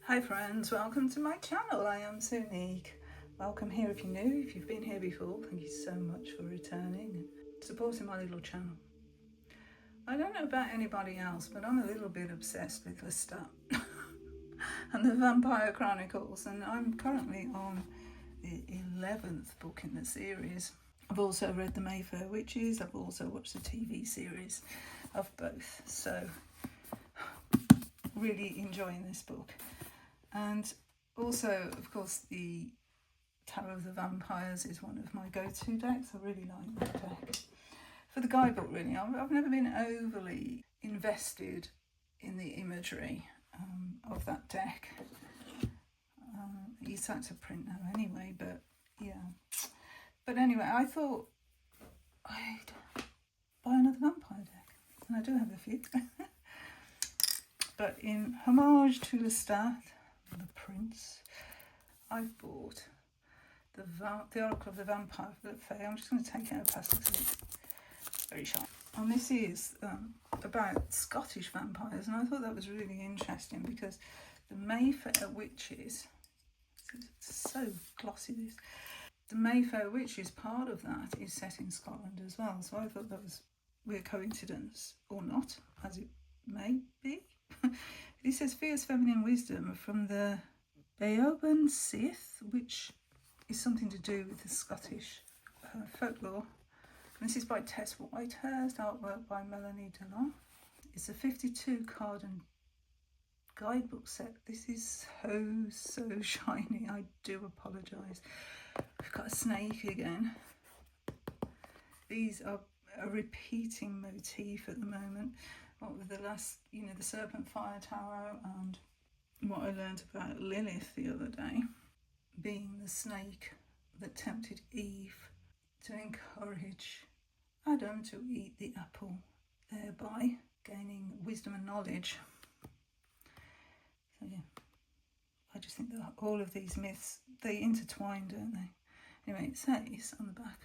Hi friends, welcome to my channel. I am Sunique. Welcome here if you're new. If you've been here before, thank you so much for returning and supporting my little channel. I don't know about anybody else, but I'm a little bit obsessed with Lestat and the Vampire Chronicles, and I'm currently on the 11th book in the series. I've also read the Mayfair Witches. I've also watched the TV series of both, so really enjoying this book. And also, of course, the Tarot of the Vampires is one of my go-to decks. I really like that deck. For the guidebook, really, I've never been overly invested in the imagery of that deck. It's out of print now anyway, but yeah. But anyway, I thought I'd buy another vampire deck, and I do have a few. But in homage to Lestat, the Prince, I bought the Oracle of the Vampire for the Fae. I'm just going to take out a plastic because it's very sharp. And this is about Scottish vampires, and I thought that was really interesting because the Mayfair Witches, it's so glossy this, the Mayfair Witches, part of that is set in Scotland as well. So I thought that was a weird coincidence, or not, as it may be. It says fierce feminine wisdom from the Beoban Sith, which is something to do with the Scottish folklore. And this is by Tess Whitehurst, artwork by Melanie Delon. It's a 52 card and guidebook set. This is so shiny. I do apologise. We've got a snake again. These are a repeating motif at the moment. What with the last, the Serpent Fae Tarot, and what I learned about Lilith the other day, being the snake that tempted Eve to encourage Adam to eat the apple, thereby gaining wisdom and knowledge. So yeah, I just think that all of these myths, they intertwine, don't they? Anyway, it says on the back,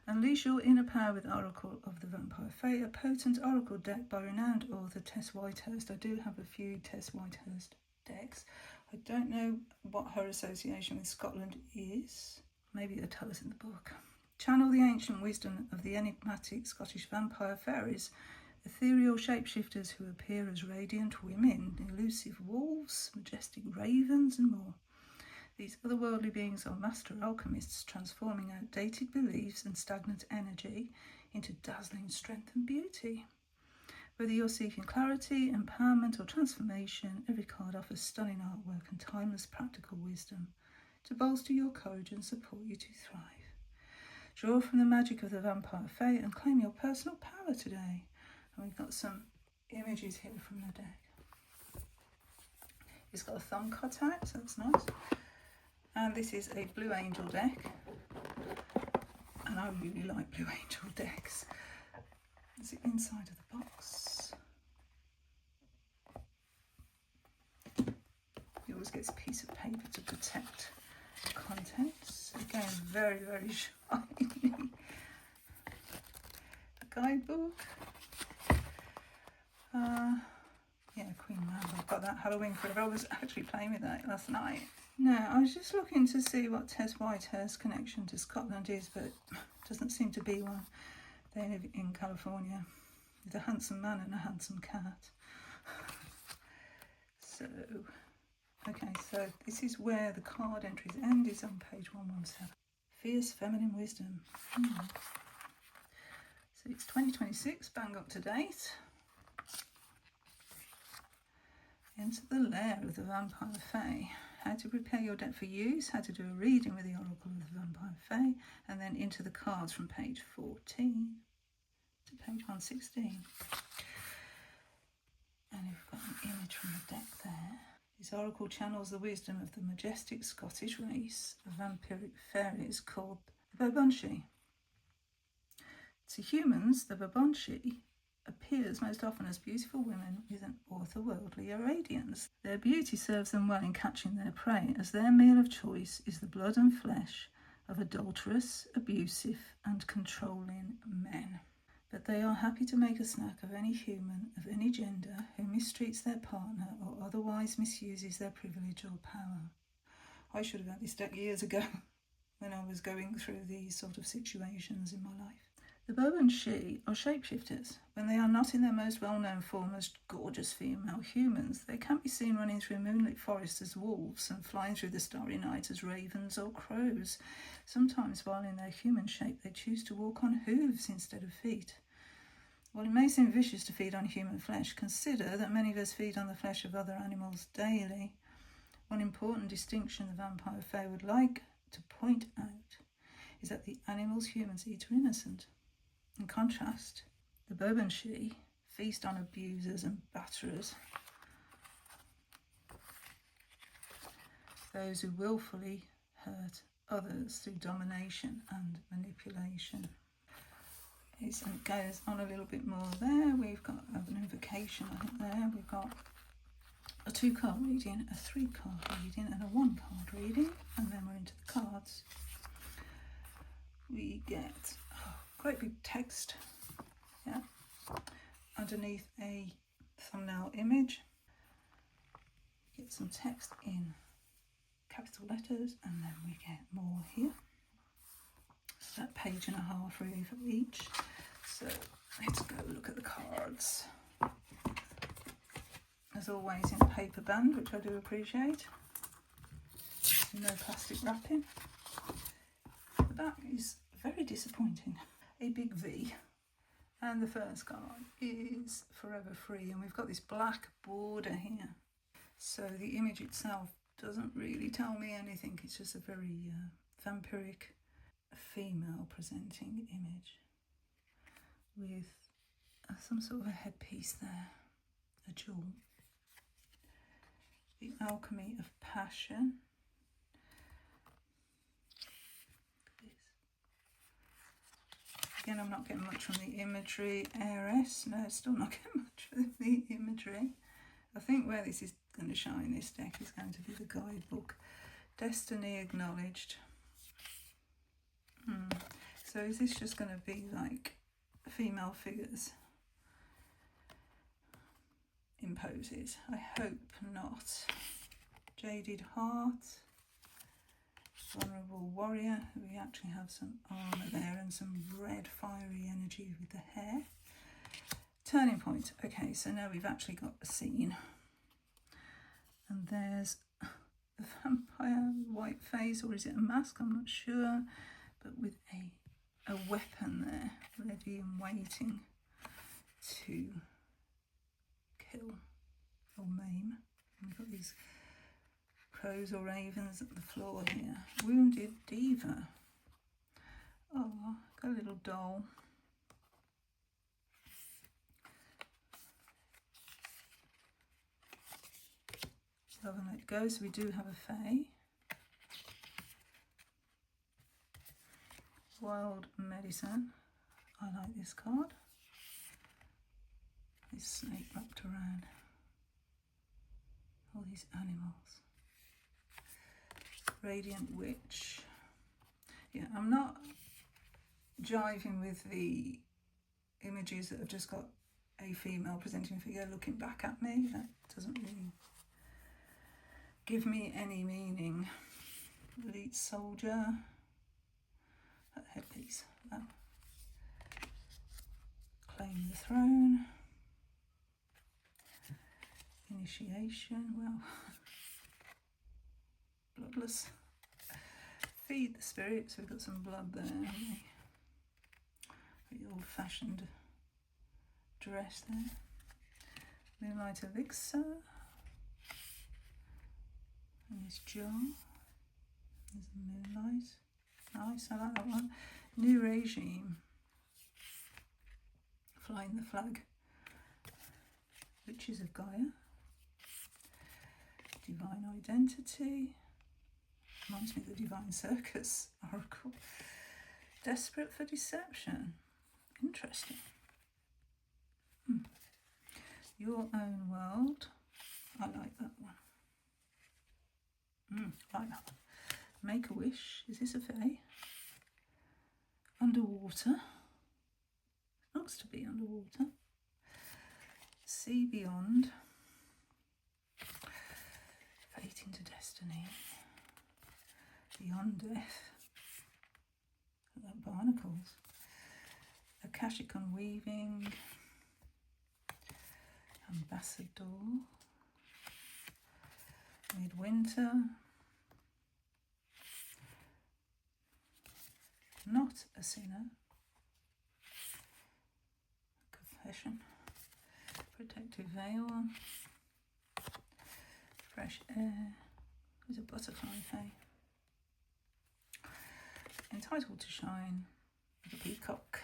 unleash your inner power with Oracle of the Vampire Fae, a potent oracle deck by renowned author Tess Whitehurst. I do have a few Tess Whitehurst decks. I don't know what her association with Scotland is. Maybe they'll tell us in the book. Channel the ancient wisdom of the enigmatic Scottish vampire fairies, ethereal shapeshifters who appear as radiant women, elusive wolves, majestic ravens, and more. These otherworldly beings are master alchemists, transforming outdated beliefs and stagnant energy into dazzling strength and beauty. Whether you're seeking clarity, empowerment, or transformation, every card offers stunning artwork and timeless practical wisdom to bolster your courage and support you to thrive. Draw from the magic of the Vampire Fae and claim your personal power today. And we've got some images here from the deck. It's got a thumb cut out, so that's nice. And this is a Blue Angel deck, and I really like Blue Angel decks. Is the inside of the box? You always get a piece of paper to protect the contents. Again, very shiny. A guidebook. Yeah, Queen Mab. I've got that Halloween Forever. I was actually playing with that last night. No, I was just looking to see what Tess Whitehurst's connection to Scotland is, but it doesn't seem to be one. They live in California with a handsome man and a handsome cat. So, okay, so this is where the card entries end, is on page 117. Fierce feminine wisdom. So it's 2026, bang up to date. Into the lair of the Vampire Fae. How to prepare your deck for use, how to do a reading with the Oracle of the Vampire Fae, and then into the cards from page 14 to page 116. And you've got an image from the deck there. This oracle channels the wisdom of the majestic Scottish race of vampiric fairies called the Babunshi. To humans, the Babunshi appears most often as beautiful women with an otherworldly irradiance. Their beauty serves them well in catching their prey, as their meal of choice is the blood and flesh of adulterous, abusive, and controlling men. But they are happy to make a snack of any human of any gender who mistreats their partner or otherwise misuses their privilege or power. I should have had this deck years ago when I was going through these sort of situations in my life. The Bow and She are shapeshifters. When they are not in their most well-known form as gorgeous female humans, they can be seen running through moonlit forests as wolves and flying through the starry night as ravens or crows. Sometimes, while in their human shape, they choose to walk on hooves instead of feet. While it may seem vicious to feed on human flesh, consider that many of us feed on the flesh of other animals daily. One important distinction the vampire fae would like to point out is that the animals humans eat are innocent. In contrast, the Bow and She feast on abusers and batterers, those who willfully hurt others through domination and manipulation. And it goes on a little bit more there. We've got an invocation, I think, there. We've got a 2-card reading, a 3-card reading, and a 1-card reading, and then we're into the cards. We get great big text, yeah, underneath a thumbnail image. Get some text in capital letters, and then we get more here. So that page and a half really for each. So let's go look at the cards. As always in paper band, which I do appreciate. No plastic wrapping. The back is very disappointing. A big V, and the first card is Forever Free, and we've got this black border here, so the image itself doesn't really tell me anything. It's just a very vampiric female presenting image with some sort of a headpiece there, a jewel. The Alchemy of Passion. Again, I'm not getting much from the imagery. Heiress, no, still not getting much from the imagery. I think where this is going to shine, this deck, is going to be the guidebook. Destiny Acknowledged. So is this just going to be like female figures in poses? I hope not. Jaded Heart. Vulnerable Warrior. We actually have some armour there and some red fiery energy with the hair. Turning Point. Okay, so now we've actually got a scene. And there's the vampire, white face, or is it a mask? I'm not sure. But with a weapon there, ready and waiting to kill or maim. And we've got these crows or ravens at the floor here. Wounded Diva. Oh, got a little doll. Love and Let Go. So we do have a Fae. Wild Medicine. I like this card. This snake wrapped around all these animals. Radiant Witch. Yeah, I'm not jiving with the images that have just got a female presenting figure looking back at me. That doesn't really give me any meaning. Elite Soldier. That headpiece. Wow. Claim the Throne. Initiation. Well, bloodless. Feed the Spirit. So we've got some blood there, haven't we? Very old-fashioned dress there. Moonlight Elixir. And this jar. There's the moonlight. Nice, I like that one. New Regime. Flying the Flag. Witches of Gaia. Divine Identity. Reminds me of the Divine Circus Oracle. Desperate for Deception. Interesting. Your Own World. I like that one. I like that one. Make a Wish. Is this a Fae? Underwater. Looks to be underwater. See Beyond. destiny, beyond death, like barnacles, Akashic unweaving, ambassador, midwinter, not a sinner, confession, protective veil, fresh air, there's a butterfly Fae, entitled to shine, the peacock,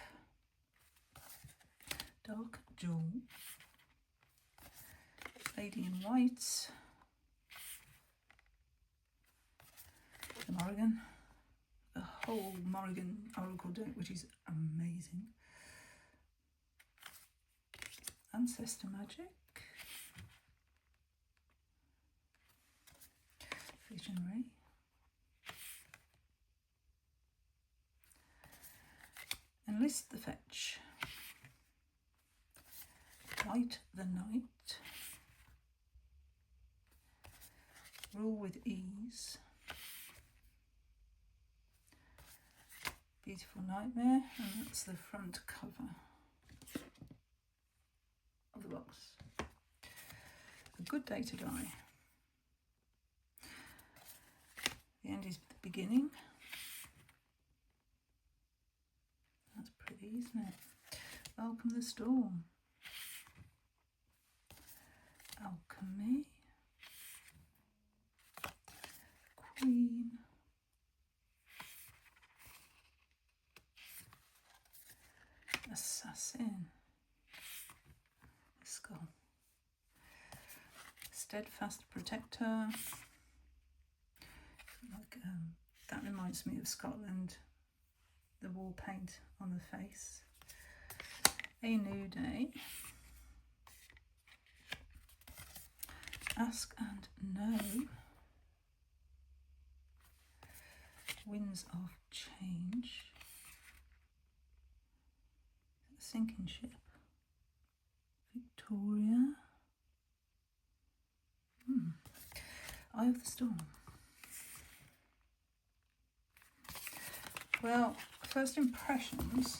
dark jewel, lady in white, the Morrigan, the whole Morrigan Oracle deck, which is amazing, ancestor magic, visionary, enlist the fetch, light the night, rule with ease, beautiful nightmare, and that's the front cover of the box. A good day to die. The end is the beginning. That's pretty, isn't it? Welcome the storm. Alchemy. Queen. Assassin. Skull. Steadfast protector. Like that reminds me of Scotland. The wall paint on the face. A new day. Ask and know. Winds of change. Sinking ship. Victoria. Eye of the storm. Well, first impressions,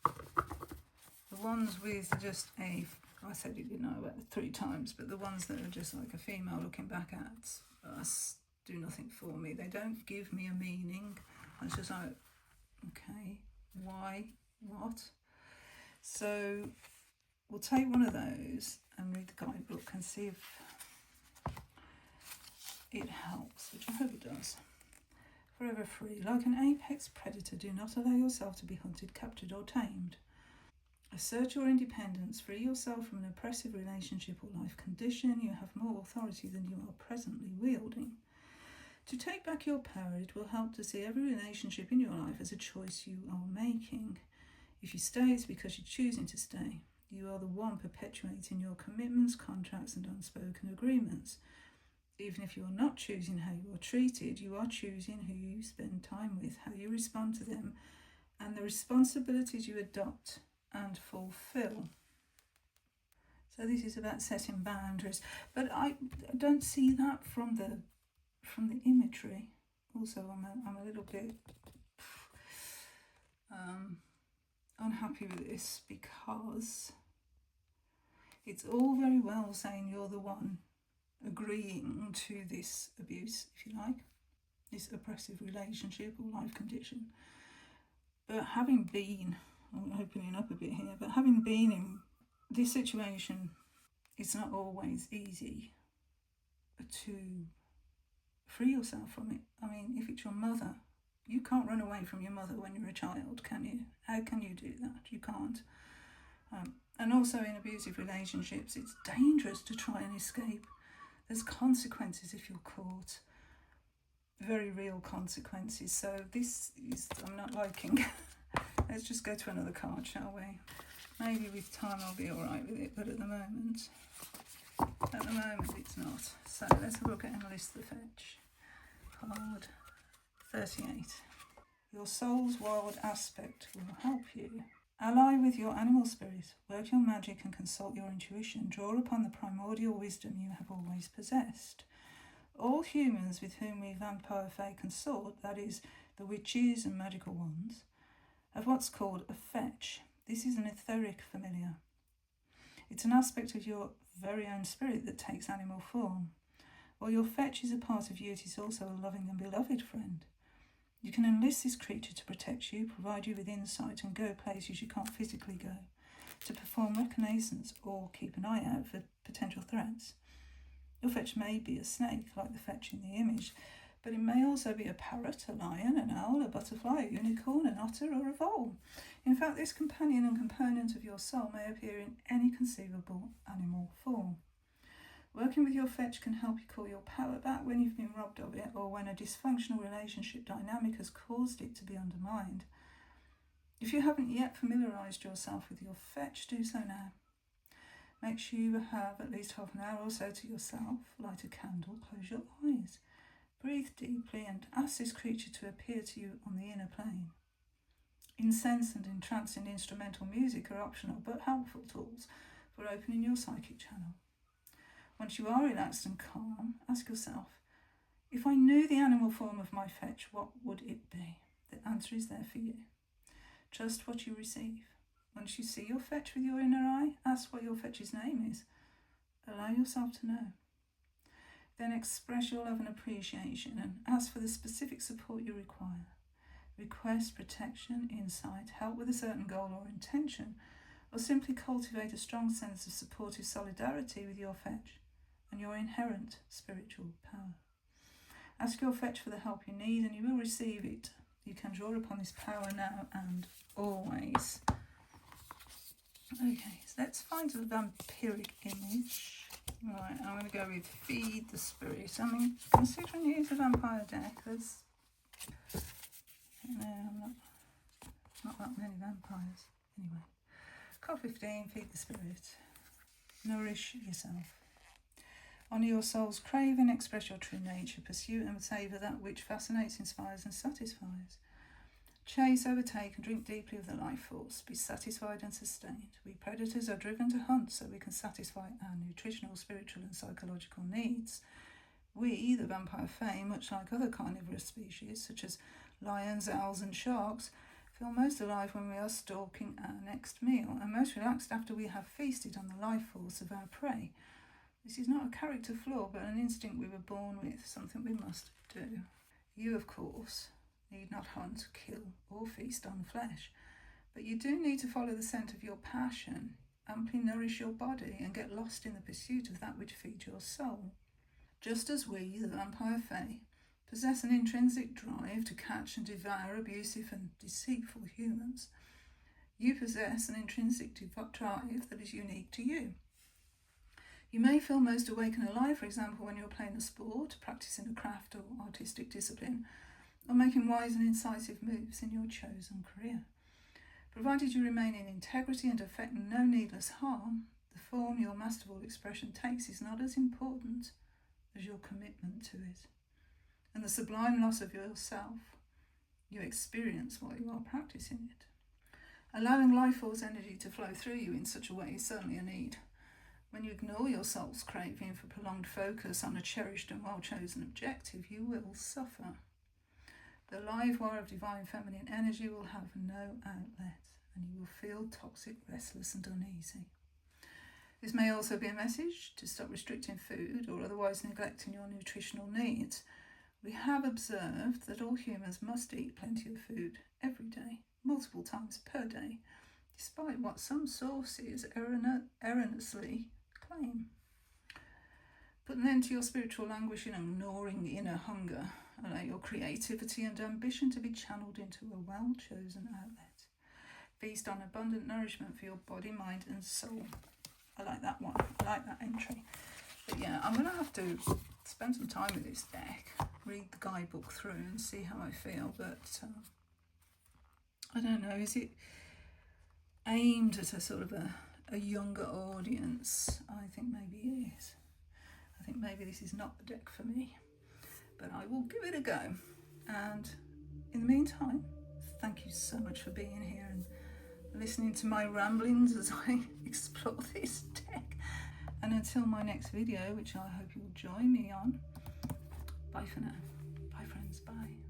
the ones with just I said you didn't know about it 3 times, but the ones that are just like a female looking back at us do nothing for me. They don't give me a meaning. It's just like, okay, why, what? So we'll take one of those and read the guidebook and see if it helps, which I hope it does. Forever free. Like an apex predator, do not allow yourself to be hunted, captured or tamed. Assert your independence. Free yourself from an oppressive relationship or life condition. You have more authority than you are presently wielding. To take back your power, it will help to see every relationship in your life as a choice you are making. If you stay, it's because you're choosing to stay. You are the one perpetuating your commitments, contracts and unspoken agreements. Even if you're not choosing how you are treated, you are choosing who you spend time with, how you respond to them, and the responsibilities you adopt and fulfill. So this is about setting boundaries, but I don't see that from the imagery. Also, I'm a little bit unhappy with this, because it's all very well saying you're the one agreeing to this abuse, if you like, this oppressive relationship or life condition. But having been, I'm opening up a bit here, but having been in this situation, it's not always easy to free yourself from it. I mean, if it's your mother, you can't run away from your mother when you're a child, can you? How can you do that? You can't. And also in abusive relationships, it's dangerous to try and escape. There's consequences if you're caught, very real consequences. So this is, I'm not liking. Let's just go to another card, shall we? Maybe with time I'll be all right with it, but at the moment it's not. So let's have a look at Enlist the Fetch. Card 38. Your soul's wild aspect will help you. Ally with your animal spirit, work your magic and consult your intuition. Draw upon the primordial wisdom you have always possessed. All humans with whom we vampire fae consort, that is, the witches and magical ones, have what's called a fetch. This is an etheric familiar. It's an aspect of your very own spirit that takes animal form. While your fetch is a part of you, it is also a loving and beloved friend. You can enlist this creature to protect you, provide you with insight, and go places you can't physically go, to perform reconnaissance or keep an eye out for potential threats. Your fetch may be a snake, like the fetch in the image, but it may also be a parrot, a lion, an owl, a butterfly, a unicorn, an otter, or a vole. In fact, this companion and component of your soul may appear in any conceivable animal form. Working with your fetch can help you call your power back when you've been robbed of it, or when a dysfunctional relationship dynamic has caused it to be undermined. If you haven't yet familiarised yourself with your fetch, do so now. Make sure you have at least half an hour or so to yourself, light a candle, close your eyes, breathe deeply, and ask this creature to appear to you on the inner plane. Incense and entrancing instrumental music are optional but helpful tools for opening your psychic channel. Once you are relaxed and calm, ask yourself, if I knew the animal form of my fetch, what would it be? The answer is there for you. Trust what you receive. Once you see your fetch with your inner eye, ask what your fetch's name is. Allow yourself to know. Then express your love and appreciation and ask for the specific support you require. Request protection, insight, help with a certain goal or intention, or simply cultivate a strong sense of supportive solidarity with your fetch and your inherent spiritual power. Ask your fetch for the help you need and you will receive it. You can draw upon this power now and always. Okay, so let's find a vampiric image. Right, I'm going to go with Feed the Spirit. I mean, considering it is a vampire deck, there's not that many vampires. Anyway, card 15, Feed the Spirit. Nourish yourself. Honour your soul's craving, express your true nature, pursue and savour that which fascinates, inspires and satisfies. Chase, overtake and drink deeply of the life force. Be satisfied and sustained. We predators are driven to hunt so we can satisfy our nutritional, spiritual and psychological needs. We, the vampire fae, much like other carnivorous species such as lions, owls and sharks, feel most alive when we are stalking our next meal and most relaxed after we have feasted on the life force of our prey. This is not a character flaw but an instinct we were born with, something we must do. You, of course, need not hunt, kill or feast on flesh, but you do need to follow the scent of your passion, amply nourish your body and get lost in the pursuit of that which feeds your soul. Just as we, the vampire fae, possess an intrinsic drive to catch and devour abusive and deceitful humans, you possess an intrinsic drive that is unique to you. You may feel most awake and alive, for example, when you're playing a sport, practicing a craft or artistic discipline, or making wise and incisive moves in your chosen career. Provided you remain in integrity and affect no needless harm, the form your masterful expression takes is not as important as your commitment to it. And the sublime loss of yourself you experience while you are practicing it. Allowing life force energy to flow through you in such a way is certainly a need. When you ignore your soul's craving for prolonged focus on a cherished and well-chosen objective, you will suffer. The live wire of divine feminine energy will have no outlet, and you will feel toxic, restless and uneasy. This may also be a message to stop restricting food or otherwise neglecting your nutritional needs. We have observed that all humans must eat plenty of food every day, multiple times per day, despite what some sources erroneously claim. Put an end to your spiritual languishing and gnawing inner hunger. Allow your creativity and ambition to be channeled into a well-chosen outlet. Feast on abundant nourishment for your body, mind and soul. I like that one. I like that entry. But yeah, I'm going to have to spend some time with this deck, read the guidebook through and see how I feel. But I don't know, is it aimed at a sort of a younger audience? I think maybe it is. I think maybe this is not the deck for me, but I will give it a go. And in the meantime, thank you so much for being here and listening to my ramblings as I explore this deck. And until my next video, which I hope you'll join me on, Bye for now. Bye friends, bye.